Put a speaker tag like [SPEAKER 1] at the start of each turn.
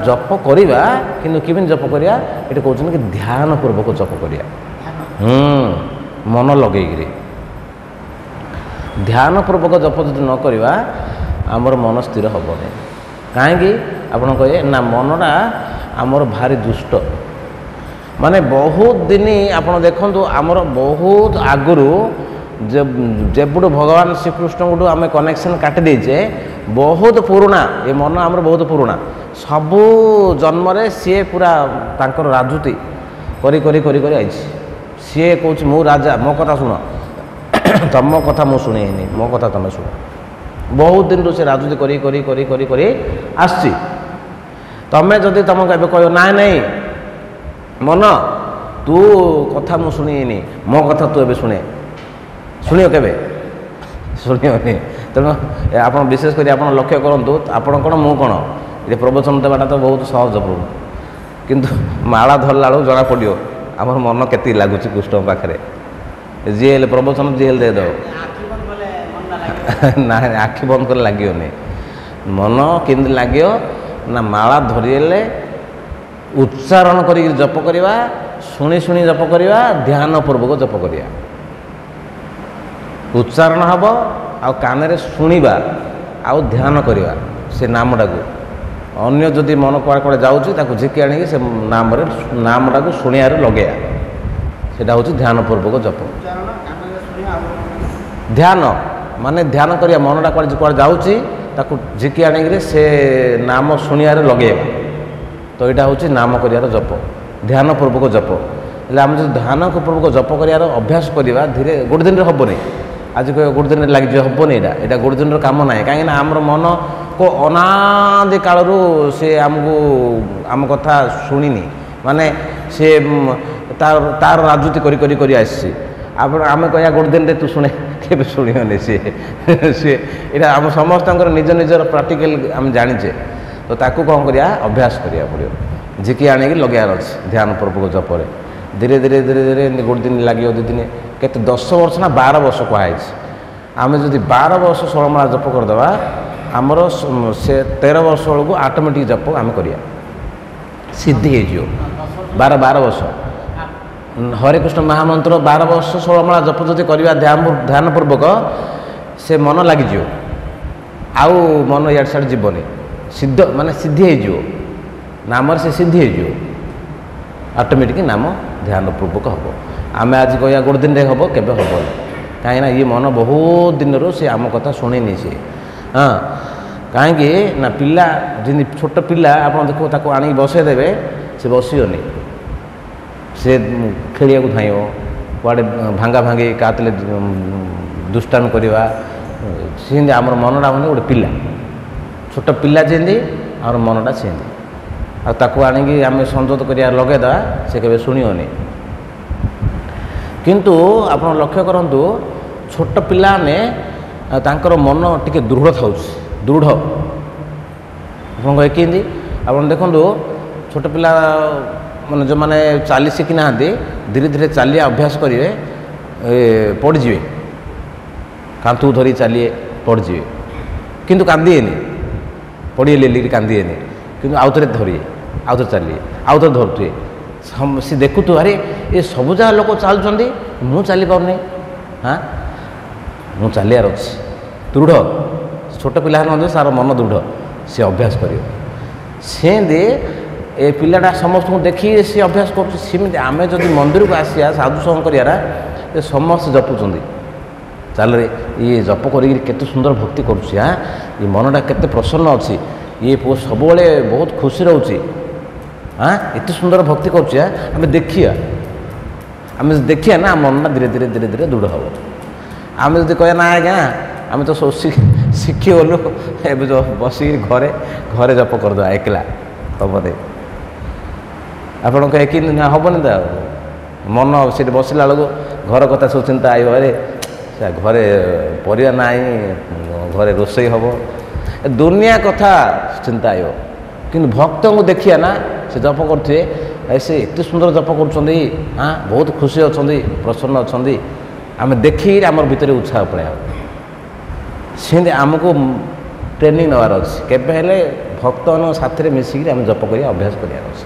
[SPEAKER 1] जप करिबा किंतु केमिन जप करिया एटा कहउछन कि ध्यान पूर्वक जप करिया मन लगेगिरी ध्यान पूर्वक जप जदि न करिबा आमर मन स्थिर हबने काहेकि आपण कहे ना मनटा आमर भारी दुष्ट माने बहुत दिन आपण देखंतु आमर बहुत आगुरु जेबुडू भगवान श्रीकृष्ण गुडू आम कनेक्शन काटि देचे बहुत पुराना ये मन आमर बहुत पुराना सबू जन्म सी पूरा तांकर राजुति करी करी करी करी आई सी कौच मु राजा मो कथा शुण तुम कथा मु शुणेनी मो कथा तुम शुण बहुत दिन से राजुति करी करी करी करी करी आसी तमें जदि तुमको ए कह ना नहीं मन तू कथा मु शुणेनी मो कथा तू ए शुणे शुणियो केबे शुणियोनी तेणु आप विशेष कर आप लक्ष्य करूँ आप कौन मु कौन ये प्रवचन देवाटा तो बहुत सहज प्रभु किंतु माला धरला बेलू जना पड़ो आम मन के लगुच कृष्ण पाखे जीएल प्रवचन जीएल दे दो ना आखि बंद कर लगे मन केमती लगे ना माला धरिले उच्चारण कर जप करवा शुणी शुणी जप करवा ध्यान पूर्वक जप करवा उच्चारण हम आ कान शुणा आउ ध्यान करवा से नामटा को अन्य जदि मन कुआड़े कुआड़े जाऊँगी झिकी आनी से नामटा को शुणिया लगे सेटा हूँ ध्यान पूर्वक जप ध्यान माने ध्यान करिया मनटा कुआड़े कुआड़े जाऊँगी झिकी आनी से नाम शुणिया लगे तो यहाँ हूँ नाम कर जप ध्यान पूर्वक जप हेल्ले आम जो ध्यान पूर्वक जप कर अभ्यास करवा धीरे गोटे दिन हेनी आज गोटे दिन लगे हेनी यहाँ गोटे दिन कम ना कहीं आमर मन को अनादि कालू से आमको आम कथा शुणिनी माने से तार राजुति करी करी करी आसी आम कह गोटे दिन तू शुणे के शुणियोनी सी सी यहाँ आम समस्त निज निजर प्राक्टिकल आम जाचे तो ताकू कौन करिया अभ्यास करिया पड़ो झिकी आने लगार अच्छे ध्यान पूर्वक जपरे धीरे धीरे धीरे धीरे गोटे दिन लगे दु दिन के 10 वर्ष ना 12 वर्ष कहुई आम जब 12 वर्ष 16 माला जप करदे आमर से 13 वर्ष बेलू ऑटोमेटिक जप आम करिया सिद्धि हो 12 वर्ष हरे कृष्ण महामंत्र 12 वर्ष 16 माला जप जदि करवा ध्यान पूर्वक से मन लगिज आउ मन इाड़ सियाड़ जीवनी सिद्ध माने सिद्धि हो नाम से सिद्धि हो ऑटोमेटिक नाम ध्यान पूर्वक हम आम आज कह गोटे दिन हम केवे हम कहीं ये मन बहुत दिन से आम कथा शुणिनी सी हाँ कहीं ना पिला जी छोट पिला आप देखो ताको आनी बसईदेवे से बसनी से खेलिया धाइब कुआड़े भांगा भांगी कातले दुष्टान करवा सेमती आम मनटा हूँ गोटे पिला छोट पिला जेमती आम मनटा सेमती आताको आनिकी आम संजोत करिया लगेदा से केबे शुणियोनी किंतु आप लक्ष्य करंतु छोट पिला ने तांकर मन टिके दृढ़ था दृढ़ आप कि आप देखो छोट पिला मान जो मैंने चली शिखी ना धीरे धीरे चलिए अभ्यास करेंगे पड़जे कांतु धरी चलिए पड़जे किंतु कांदिएनि पड़े लेलिक कांदिएनि किंतु आउ थे धरिए आउ थे चलिए आउ थे धरुए सी देखु अरे ये सब जगह लोक चलुँच मु चली पारनी हाँ मु चलियार अच्छे दृढ़ छोट पिला सार मन दृढ़ सी अभ्यास कर सेमती ए पिलाटा समस्त देखी सी अभ्यास करमती आम जब मंदिर को आसिया साधु संग कर समस्त जपुंट चल रे ये जप कर सुंदर भक्ति करुँच हाँ ये मनटा केते प्रसन्न अच्छी ये पुओ सब बहुत खुशी रोचे हाँ एत सुंदर भक्ति करुँच आम देखिया आम देखिया ना मनटा धीरे धीरे धीरे धीरे दृढ़ हम आम जब कह ना आज्ञा आम तो सब शिखी गलु ए बस घरे घरे जप करदे एकला तमदे आपण कहे कि हेनी तो मन से बसला बेलू घर कथा सब चिंता आयो अरे घरे परिया ना घरे रोसई हम दुनिया कथा चिंता आयो कि भक्त को देखिए ना से जप करते ऐसे एत सुंदर जप कर हाँ बहुत खुशी अच्छा प्रसन्न अच्छा आम देखी आम भितर उत्साह पड़े सेमती आमको ट्रेनिंग नवार अच्छे केले ଭକ୍ତମାନଙ୍କ ସାଥିରେ ମିଶିକିରି ଆମେ ଜପ କରିବା ଅଭ୍ୟାସ କରିବାର ଅଛି।